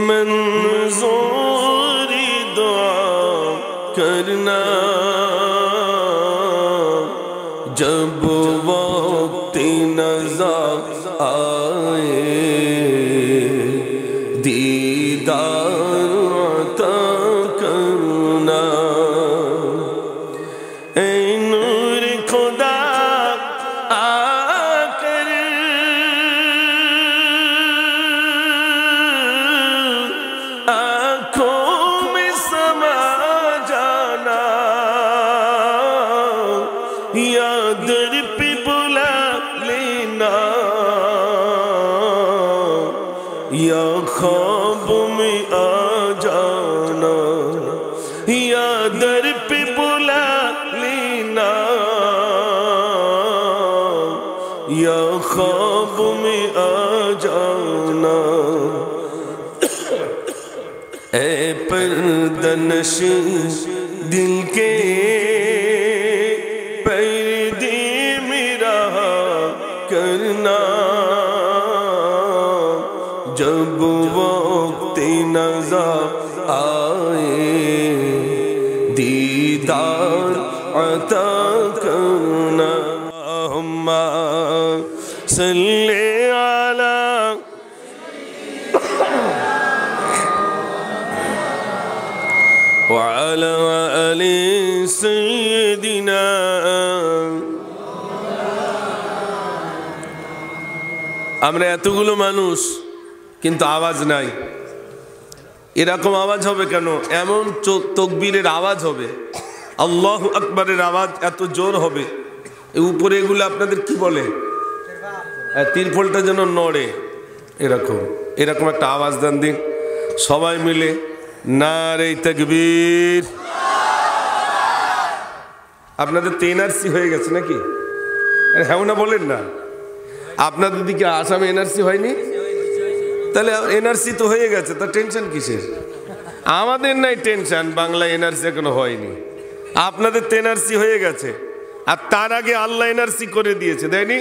मंजूरी दुआ करना जब वक्त नज़र आए, दीदार अता करना। ऐ नूर खुदा आकर आँखों में समा जाना, या दर पे बुला लेना, या ख्वाब में आ जाना, या दर पे बुला लेना, या ख्वाब में आ जाना। ऐ पर्दनशी दिल के पर्दे मेरा करना, जब वक्त नज़र आए, दीदार अता करना। अल्लाहुम्मा सल्ली अला وعلى آل سيدنا। আমরা এতগুলো মানুষ কিন্তু আওয়াজ নাই, এরকম আওয়াজ হবে কেন? এমন তাকবীরের আওয়াজ হবে, আল্লাহু আকবারের আওয়াজ এত জোর হবে, এই উপরে এগুলো আপনাদের কি বলে, তিরপলটা যেন নড়ে, এরকম এরকম একটা আওয়াজ দেন দিন সবাই মিলে, নারে তাকবীর। আপনাদের তো এনআরসি হয়ে গেছে নাকি? হ্যাঁ না বলেন না, আপনাদের দিকে আসামে এনআরসি হয়নি? তাহলে এনআরসি তো হয়ে গেছে, তা টেনশন কিসের? আমাদের নাই টেনশন, বাংলা এনআরসি এখনো হয়নি, আপনাদের তো এনআরসি হয়ে গেছে, আর তার আগে আল্লাহ এনআরসি করে দিয়েছে, দেয়নি?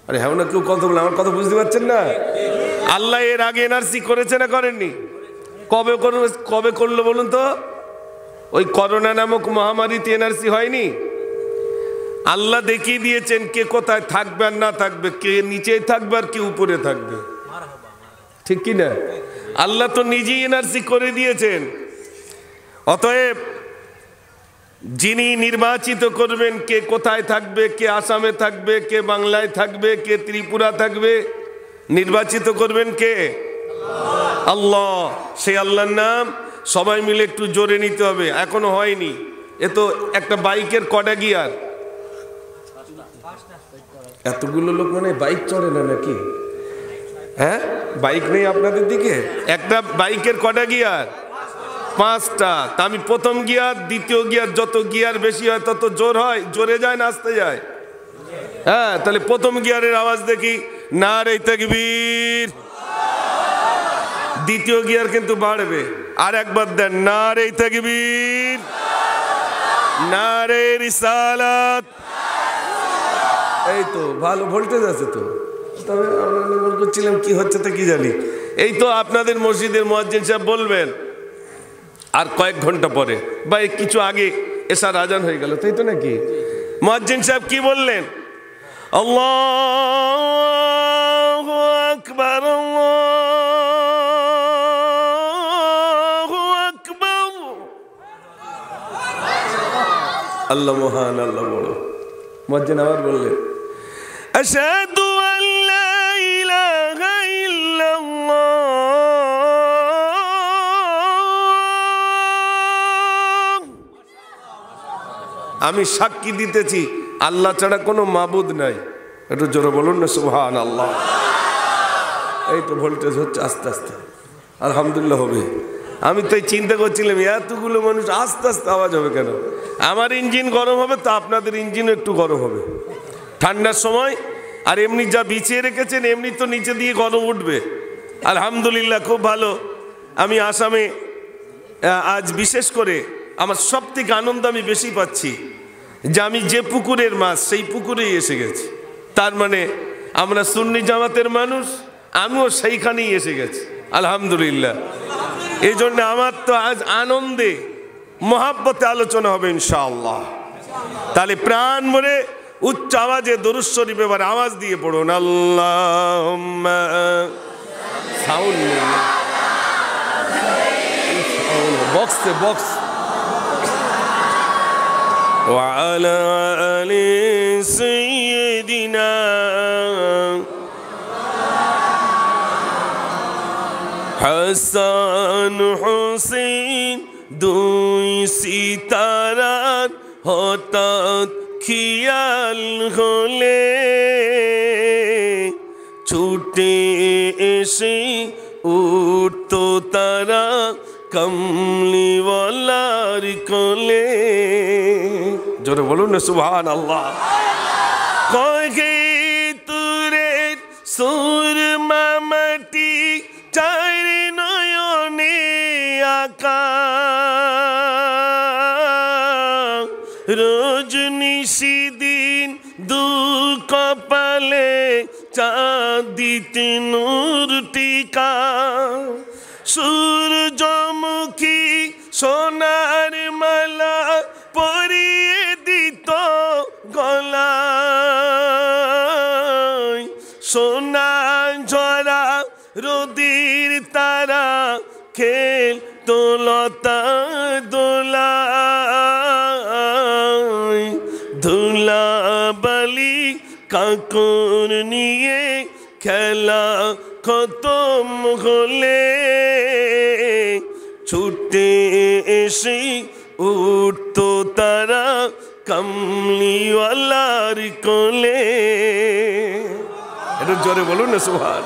আরে হ্যাঁ না, কেউ কথা বলে, আমার কথা বুঝতে পারছেন না? আল্লাহ এর আগে এনআরসি করেছে না করেননি? কবে করলো বলুন তো? ওই করোনা নামক মহামারীতে এনআরসি হয়নি? আল্লাহ দেখিয়ে দিয়েছেন কে কোথায় থাকবে আর না থাকবে, কে নিচে থাকবে আর কে উপরে থাকবে, ঠিক কি না? আল্লাহ তো নিজেই এনআরসি করে দিয়েছেন। অতএব যিনি নির্বাচিত করবেন কে কোথায় থাকবে, কে আসামে থাকবে, কে বাংলায় থাকবে, কে ত্রিপুরা থাকবে, নির্বাচিত করবেন কে? আল্লাহ। সেই আল্লাহর নাম সবাই মিলে একটু জোরে নিতে হবে, এখনো হয়নি। এ তো একটা বাইকের কটা গিয়ার, এতগুলো লোক মানে বাইক চড়ে না নাকি? হ্যাঁ, বাইক নেই আপনাদের দিকে? একটা বাইকের কটা গিয়ার? 5টা। তা আমি প্রথম গিয়ার, দ্বিতীয় গিয়ার, যত গিয়ার বেশি হয় তত জোর হয়, জোরে যায় না আসতে যায়? হ্যাঁ, তাহলে প্রথম গিয়ারের আওয়াজ দেখি, নারে তাকবীর। দ্বিতীয় গিয়ার কিন্তু বাড়বে, আর একবার দেন, নারে তাকবীর, নারে রিসালাত। এই তো ভালো ভোল্টেজ আছে তো, তবে আমরা মনে করছিলাম কি হচ্ছে তো কি জানি। এই তো আপনাদের মসজিদের মুয়াজ্জিন সাহেব বলবেন আর কয়েক ঘন্টা পরে বা কিছু আগে এশার আজান হয়ে গেল, তাই তো নাকি? মুয়াজ্জিন সাহেব কি বললেন? আল্লাহু আকবার, আল্লাহু আকবার। আল্লাহ মহান, আল্লাহ বড়। মুয়াজ্জিন আবার বললেন, আশহাদু আন লা ইলাহা ইল্লাল্লাহ, আমি সাক্ষী দিতেছি আল্লাহ ছাড়া কোনো মাবুদ নাই। একটু জোরে বলুন না সুবহানাল্লাহ। এই তো ভোল্টেজ হচ্ছে আস্তে আস্তে, আলহামদুলিল্লাহ হবে। আমি তাই চিন্তা করছিলাম এতগুলো মানুষ আস্তে আস্তে আওয়াজ হবে কেন? আমার ইঞ্জিন গরম হবে তো আপনাদের ইঞ্জিনও একটু গরম হবে ঠান্ডার সময়, আর এমনি যা বিছিয়ে রেখেছেন এমনি তো নিচে দিয়ে গরম উঠবে। আলহামদুলিল্লাহ, খুব ভালো। আমি আসামে আজ বিশেষ করে আমার সব থেকে আনন্দ আমি বেশি পাচ্ছি যে আমি যে পুকুরের মাছ সেই পুকুরেই এসে গেছি। তার মানে আমরা সুন্নি জামাতের মানুষ, আমিও সেইখানেই এসে গেছি। আলহামদুলিল্লাহ। এই জন্য আমার তো আজ আনন্দে মহাব্বতে আলোচনা হবে ইনশাআল্লাহ। তাহলে প্রাণ ভরে উচ্চ আওয়াজে দরুদ শরীফ এবার আওয়াজ দিয়ে পড়ুন। আল্লাহুম্মা সাউন্ড বক্স ওয়া আলা আলি সাইয়্যিদিনা হাসান হুসেন দুই সিতারার হঠাৎ খিয়াল হলে ছুটে এসে উঠতো তারা কমলিওয়ালার কোলে। জোরে বলুন না সুবহানাল্লাহ। কয়ে তুরে সুরমা মাটি চার নয়নে আকা রজনী দিন দু কপালে চাঁদিতে নূর টিকা সূর্যমুখী সোনার মালা পরিয়ে দিত গলায় সোনা ঝরা রোদির তারা খেল তোলতা দোলায় ধুলা বালি কাকর নিয়ে খেলা খতম হলে ছুটে এসে উঠতো তারা কমলিওয়ালার কোলে। একটু জোরে বলুন না সুবহান।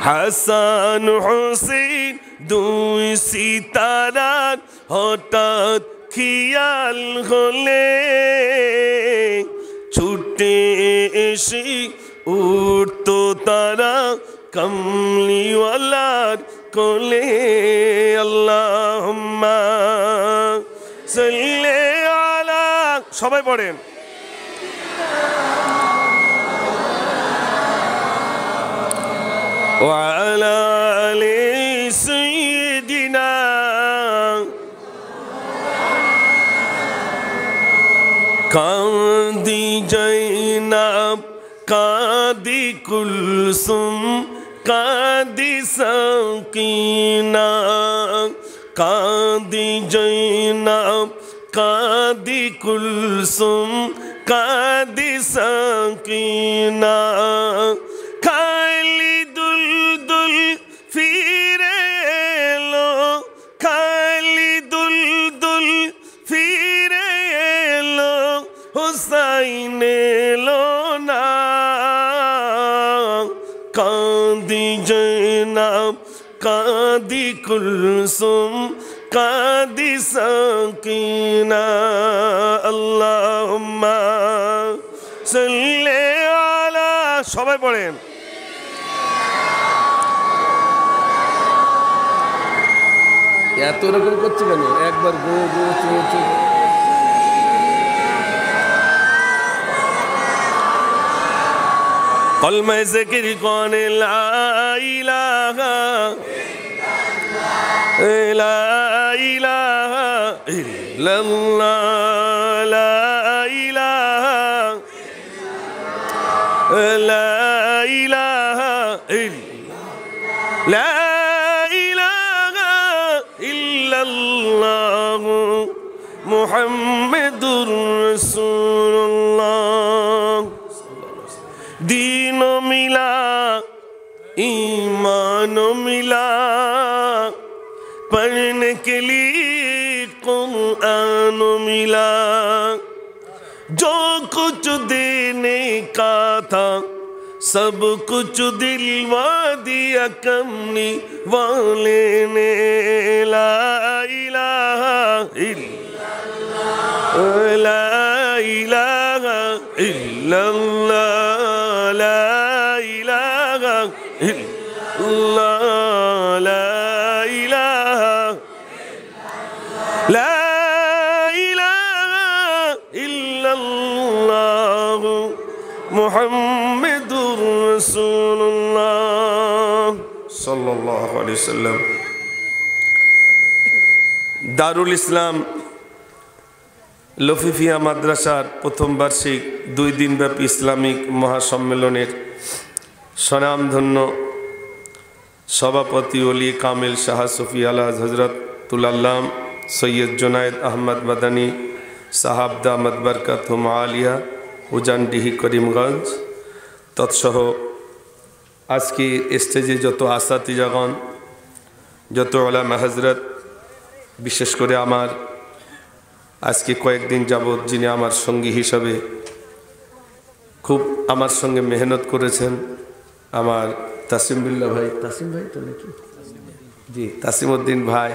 হাসান হোসেন দুই সিতারার হঠাৎ খিয়াল হলে ছুটে এসে উঠতো তারা কমলিওয়ালার কোলে। আল্লাহুম্মা সাল্লি আলা, সবাই পড়েন। ওয়া আলা আলি সাইয়্যিদিনা কাঁদি জৈনব কাঁদি কুলসুম কাঁদি সাকিনা কাঁদি জৈনব কাঁদি কুলসুম কাঁদি সাকিনা খালি দুলদুল ফিরে এলো খালি দুলদুল ফিরে এলো হুসাইন এলো না কাঁদি জৈনব কাঁদি কুলসুম কাঁদি সাকিনা। আল্লাহুম্মা সাল্লি আলা, সবাই পড়েন। এত রকম করছে কেন? একবার গো গো চো চো। কলমে জিকির কোনে লা ইলাহা লা ইলাহা ইল্লাল্লাহ লা ইলাহা লা ইলাহা লা ইলাহা ইল্লাল্লাহ মুহাম্মাদুর রাসূলুল্লাহ। दीन मिला ईमान मिला पढ़ने के लिए कुरान मिला जो कुछ देने का था सब कुछ दिलवा दिया कमली वाले ने। ला इलाहा इल्लल्लाह ला इलाहा इल्लल्लाह ला इलाहा इल्लल्लाह ला इलाहा ला इलाहा इल्लल्लाह मुहम्मदुर रसूलुल्लाह। সাল্লাল্লাহু আলাইহি সাল্লাম। দারুল ইসলাম লফিফিয়া মাদ্রাসার প্রথম বার্ষিক 2 দিনব্যাপী ইসলামিক মহাসম্মেলনের স্বনামধন্য সভাপতি ওলি কামিল শাহ সুফি আলাজ হজরতুল আল্লাম সৈয়দ জুনায়েদ আহমদ মাদানী সাহাব দামাত বরকাতুহুম আলিয়া উজানডিহি করিমগঞ্জ তৎসহ আজকে স্টেজে যত আসাতিজাগণ, যত ওলামা হজরত, বিশেষ করে আমার আজকে কয়েকদিন যাবৎ যিনি আমার সঙ্গী হিসাবে খুব আমার সঙ্গে মেহনত করেছেন, আমার তাসিম বিল্লাহ ভাই, তাসিম ভাই তো নাকি, জি তাসিম উদ্দিন ভাই।